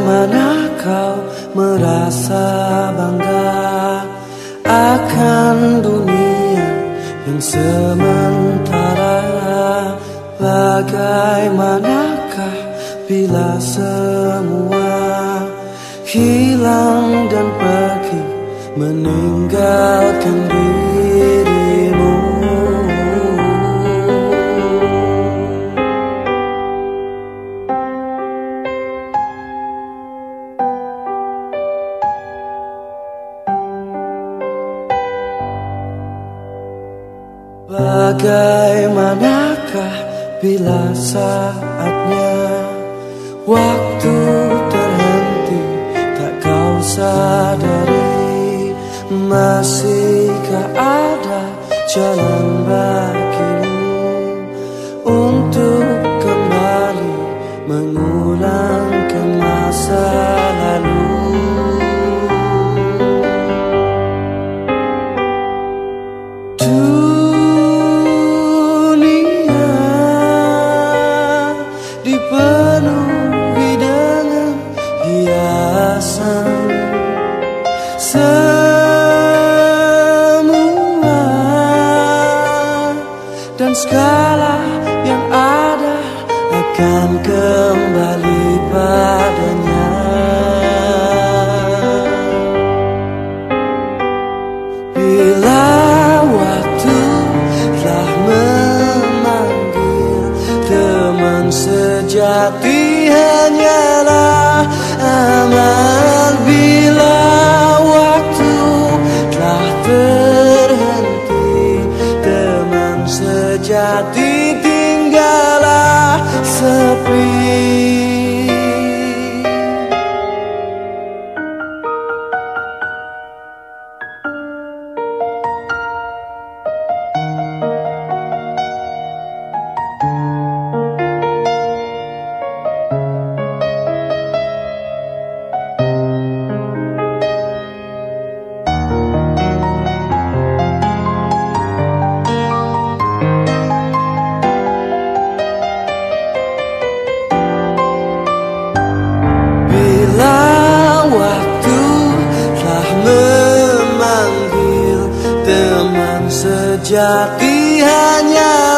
Bagaimana kau merasa bangga akan dunia yang sementara? Bagaimanakah bila semua hilang dan pergi meninggalkan dirimu? Bagaimanakah bila saatnya waktu terhenti, tak kau sadari? Masihkah ada jalan bagimu untuk kembali mengulangkan masa lalu? Dipenuhi dengan hiasan, semua dan segala yang ada akan kembali padanya. Bila waktu telah memanggil, teman sejati hanyalah aman. Bila waktu telah terhenti, teman sejati tinggallah sepi. Sejati hanya